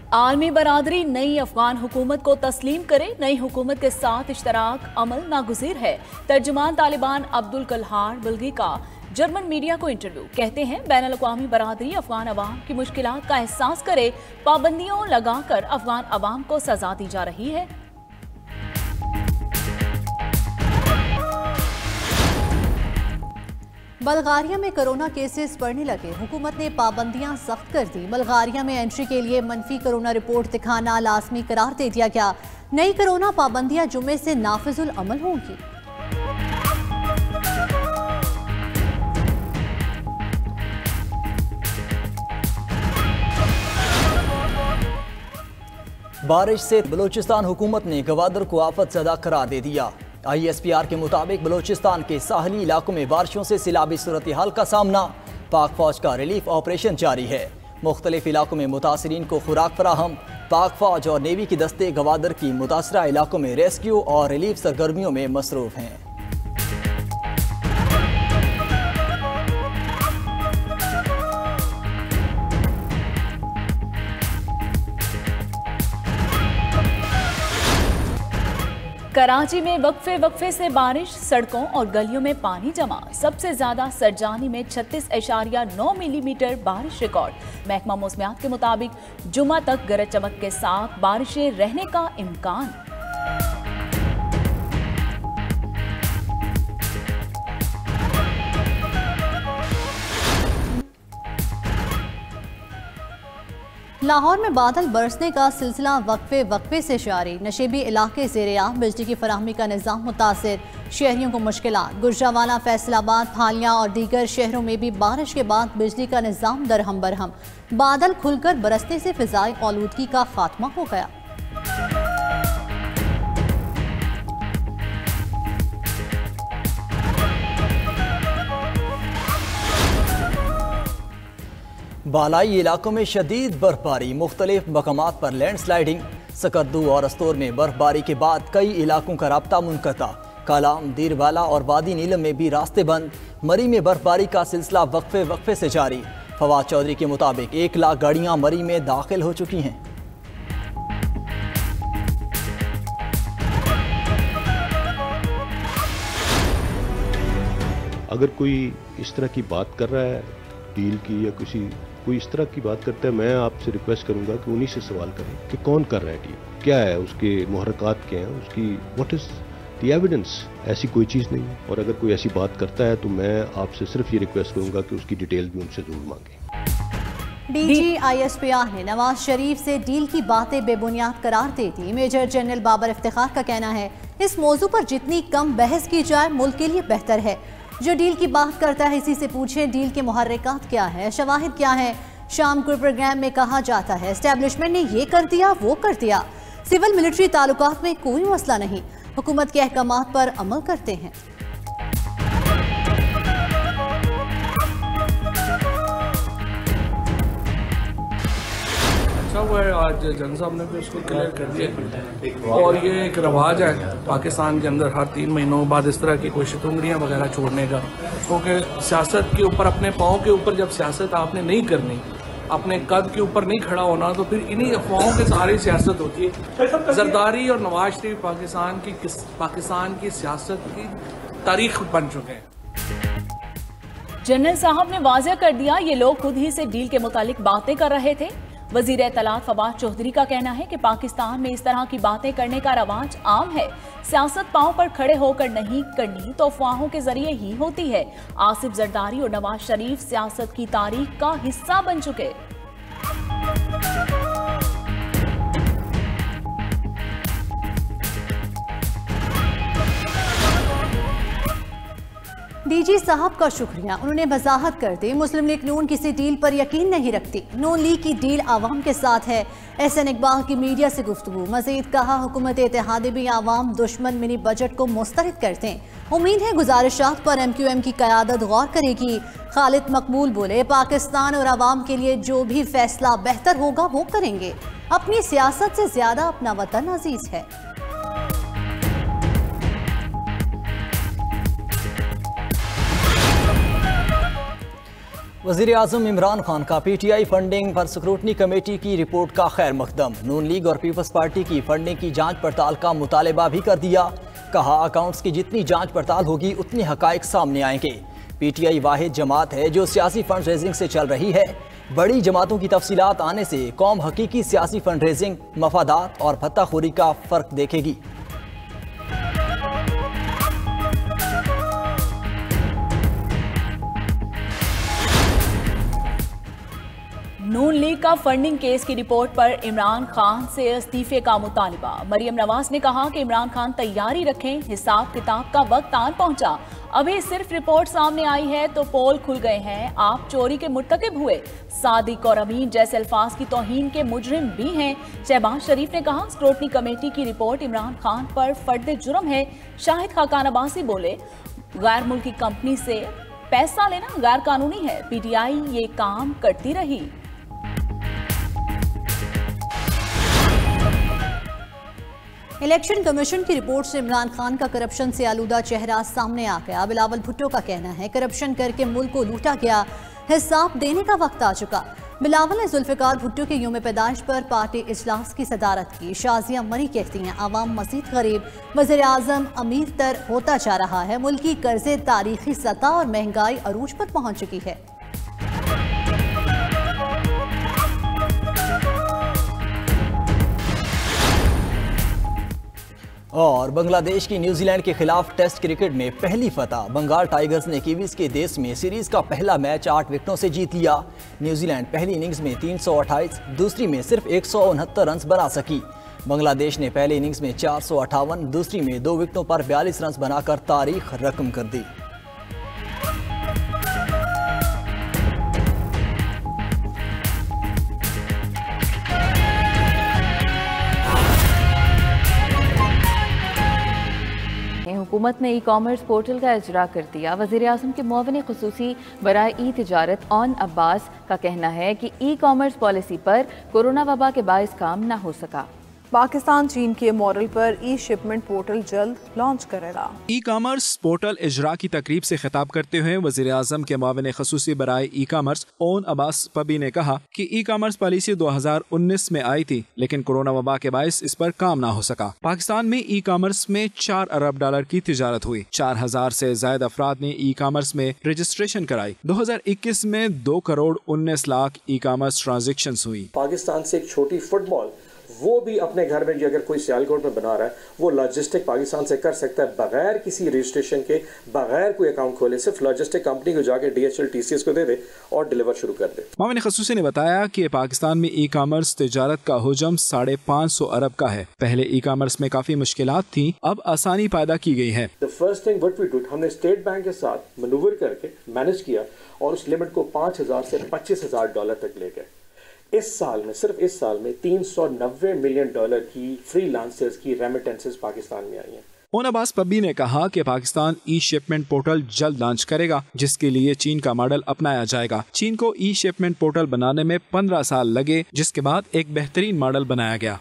आलमी बरादरी नई अफगान हुकूमत को तस्लीम करे, नई हुकूमत के साथ इश्तराक अमल नागुज़ीर है। तर्जुमान तालिबान अब्दुल कलहार बुल्गी का जर्मन मीडिया को इंटरव्यू। कहते हैं बैनुल-अक़वामी बरादरी अफगान अवाम की मुश्किलात का एहसास करे, पाबंदियों लगाकर अफगान अवाम को सजा दी जा रही है। बल्गारिया में कोरोना केसेस बढ़ने लगे, हुकूमत ने पाबंदियां सख्त कर दी। बल्गारिया में एंट्री के लिए मनफी कोरोना रिपोर्ट दिखाना लाजमी करार दे दिया गया। नई कोरोना पाबंदियां जुमे से नाफिजुल अमल होंगी। बारिश से बलूचिस्तान हुकूमत ने गवादर को आफत ज़दा करार दे दिया। ISPR के मुताबिक बलूचिस्तान के साहली इलाकों में बारिशों से सैलाबी सूरत हाल का सामना। पाक फौज का रिलीफ ऑपरेशन जारी है। मुख्तलिफ इलाकों में मुतासरीन को खुराक फराहम। पाक फौज और नेवी के दस्ते गवादर की मुतासरा इलाकों में रेस्क्यू और रिलीफ सरगर्मियों में मसरूफ हैं। कराची में वक्फे से बारिश, सड़कों और गलियों में पानी जमा। सबसे ज्यादा सरजानी में 36.9 मिलीमीटर बारिश रिकॉर्ड। महकमा मौसमियात के मुताबिक जुमा तक गरज चमक के साथ बारिशें रहने का इम्कान। लाहौर में बादल बरसने का सिलसिला वक्फे से जारी। नशेबी इलाके ज़ेर-ए-आम, बिजली की फराहमी का निज़ाम मुतासिर, शहरियों को मुश्किलात। गुजरांवाला, फैसलाबाद, हालिया और दीगर शहरों में भी बारिश के बाद बिजली का निज़ाम दरहम बरहम। बादल खुलकर बरसने से फिज़ाई आलूदगी का खात्मा हो गया। बालाई इलाकों में शदीद बर्फबारी, मुख्तलिफ मकामात पर लैंड स्लाइडिंग। सकरदू और अस्तोर में बर्फबारी के बाद कई इलाकों का राब्ता मुनक़ता। कालाम, दीरवाला और वादी नीलम में भी रास्ते बंद। मरी में बर्फबारी का सिलसिला वक्फे से जारी। फवाद चौधरी के मुताबिक 1 लाख गाड़ियाँ मरी में दाखिल हो चुकी हैं। अगर कोई इस तरह की बात कर रहा है डील की या कोई इस तरह की बात करता है, मैं आपसे रिक्वेस्ट करूंगा कि उन्हीं से सवाल करें कि कौन कर रहा है डील, क्या है उसके मुहर्रकात क्या हैं, उसकी व्हाट इज द एविडेंस। ऐसी कोई चीज़ नहीं है। और अगर कोई ऐसी बात करता है तो मैं आपसे सिर्फ ये रिक्वेस्ट करूंगा कि उसकी डिटेल भी उनसे जरूर मांगें। DG ISPR ने नवाज शरीफ से डील की बातें बेबुनियाद करार दे दी। मेजर जनरल बाबर इफ्तिखार का कहना है, इस मौजू पर जितनी कम बहस की जाए मुल्क के लिए बेहतर है। जो डील की बात करता है इसी से पूछें डील के मुहर्रिकात क्या है, शवाहिद क्या है। शाम को प्रोग्राम में कहा जाता है एस्टेब्लिशमेंट ने ये कर दिया वो कर दिया। सिविल मिलिट्री ताल्लुकात में कोई मसला नहीं, हुकूमत के अहकामात पर अमल करते हैं। हुआ है आज जन साहब ने भी उसको क्लियर कर दिया। और ये एक रवाज है पाकिस्तान के अंदर हर 3 महीनों बाद इस तरह की कोई शितुंगरियाँ वगैरह छोड़ने का, क्योंकि सियासत के ऊपर अपने पाँव के ऊपर जब सियासत आपने नहीं करनी, अपने कद के ऊपर नहीं खड़ा होना, तो फिर इन्हीं अफवाहों के सहारे सियासत होती है। जरदारी और नवाज शरीफ पाकिस्तान की सियासत की तारीख बन चुके हैं। जनरल साहब ने वाज़ेह कर दिया, ये लोग खुद ही से डील के मुतालिक बातें कर रहे थे। वजीर इत्तलात फवाद चौधरी का कहना है कि पाकिस्तान में इस तरह की बातें करने का रवाज आम है। सियासत पांव पर खड़े होकर नहीं करनी तो अफवाहों के जरिए ही होती है। आसिफ जरदारी और नवाज शरीफ सियासत की तारीख का हिस्सा बन चुके। DG साहब का शुक्रिया, उन्होंने वजाहत कर दी मुस्लिम लीग नून किसी डील पर यकीन नहीं रखती। नून लीग की डील आवाम के साथ है। SN इकबाल की मीडिया से गुफ्तगू। मजीद कहा, हुकूमत इत्तेहादी भी आवाम दुश्मन मिनी बजट को मुस्तरद करते हैं। उम्मीद है गुजारिशात पर MQM की क़यादत गौर करेगी। खालिद मकबूल बोले, पाकिस्तान और आवाम के लिए जो भी फैसला बेहतर होगा वो करेंगे। अपनी सियासत से ज्यादा अपना वतन अजीज है। वज़ीर आज़म इमरान खान का PTI फंडिंग पर स्क्रूटनी कमेटी की रिपोर्ट का खैर मकदम। नून लीग और पीपल्स पार्टी की फंडिंग की जांच पड़ताल का मुतालबा भी कर दिया। कहा अकाउंट्स की जितनी जांच पड़ताल होगी उतने हकायक सामने आएंगे। PTI वाहिद जमात है जो सियासी फंड रेजिंग से चल रही है। बड़ी जमातों की तफसीलात आने से कौम हकीकी सियासी फंड रेजिंग, मफादात और भत्ताखोरी का फ़र्क देखेगी। नून लीग का फंडिंग केस की रिपोर्ट पर इमरान खान से इस्तीफे का मुतालिबा। मरियम नवाज ने कहा कि इमरान खान तैयारी रखें, हिसाब किताब का वक्त आन पहुंचा। अभी सिर्फ रिपोर्ट सामने आई है तो पोल खुल गए हैं। आप चोरी के मुर्तकिब हुए, सादिक और अमीन जैसे अल्फाज की तौहीन के मुजरिम भी हैं। शहबाज शरीफ ने कहा स्क्रूटनी कमेटी की रिपोर्ट इमरान खान पर फर्द जुर्म है। शाहिद खाकान अब्बासी बोले गैर मुल्की कंपनी से पैसा लेना गैर कानूनी है। PTI ये काम करती रही। इलेक्शन कमीशन की रिपोर्ट से इमरान खान का करप्शन से आलूदा चेहरा सामने आ गया। बिलावल भुट्टो का कहना है करप्शन करके मुल्क को लूटा गया, हिसाब देने का वक्त आ चुका। बिलावल ने जुल्फिकार भुट्टो के यूम पैदाइश पर पार्टी इजलास की सदारत की। शाजिया मरी कहती हैं आवाम मजीद गरीब, वज़ीर आज़म अमीर तर होता जा रहा है। मुल्की कर्जे तारीखी सतह और महंगाई अरूज पर पहुंच चुकी है। और बांग्लादेश की न्यूजीलैंड के खिलाफ टेस्ट क्रिकेट में पहली फतह। बंगाल टाइगर्स ने कीवीज के देश में सीरीज का पहला मैच 8 विकेटों से जीत लिया। न्यूजीलैंड पहली इनिंग्स में 328, दूसरी में सिर्फ 169 रन बना सकी। बांग्लादेश ने पहली इनिंग्स में 458, दूसरी में 2 विकेटों पर 42 रन बनाकर तारीख रकम कर दी। हुकूमत ने ई-कॉमर्स पोर्टल का इजरा कर दिया। वज़ीर-ए-आज़म के मुआविन ख़ुसूसी बराए ई-तिजारत ओन अब्बास का कहना है कि ई-कॉमर्स पॉलिसी पर कोरोना वबा के बाइस काम न हो सका। पाकिस्तान चीन के मॉडल पर ई शिपमेंट पोर्टल जल्द लॉन्च करेगा। ई कॉमर्स पोर्टल इजरा की तकरीब से खिताब करते हुए वज़ीर आज़म के मुआविन ख़ुसूसी बराए ई कॉमर्स ओन अब्बास पबी ने कहा कि ई कॉमर्स पॉलिसी 2019 में आई थी, लेकिन कोरोना वबा के बायस इस पर काम ना हो सका। पाकिस्तान में ई कॉमर्स में 4 अरब डॉलर की तिजारत हुई। 4000 से ज्यादा अफराद ने ई कॉमर्स में रजिस्ट्रेशन कराई। 2021 में 2 crore 19 lakh e commerce transaction हुई। पाकिस्तान से एक छोटी फुटबॉल वो भी अपने घर में अगर कोई सियालकोट में बना रहा है, वो लॉजिस्टिक पाकिस्तान से कर सकता है बगैर किसी रजिस्ट्रेशन के, बगैर कोई अकाउंट खोले। सिर्फ लॉजिस्टिक कंपनी को जाके DHL TCS को दे दे और डिलीवर शुरू कर दे। मुआविन ख़ुसूसी ने बताया कि पाकिस्तान में ई कॉमर्स तिजारत का हुजम 550 अरब का है। पहले ई कॉमर्स में काफी मुश्किलात थी, अब आसानी पैदा की गई है। The first thing what we did, हमने स्टेट बैंक के साथ मैनूवर करके मैनेज किया और उस लिमिट को 5000 से 25,000 डॉलर तक ले गए। इस साल में, सिर्फ इस साल में 390 मिलियन डॉलर की फ्रीलांसर्स की रेमिटेंसेस पाकिस्तान में आई हैं। ओन अब्बास पब्बी ने कहा कि पाकिस्तान ई शिपमेंट पोर्टल जल्द लॉन्च करेगा, जिसके लिए चीन का मॉडल अपनाया जाएगा। चीन को ई शिपमेंट पोर्टल बनाने में 15 साल लगे, जिसके बाद एक बेहतरीन मॉडल बनाया गया।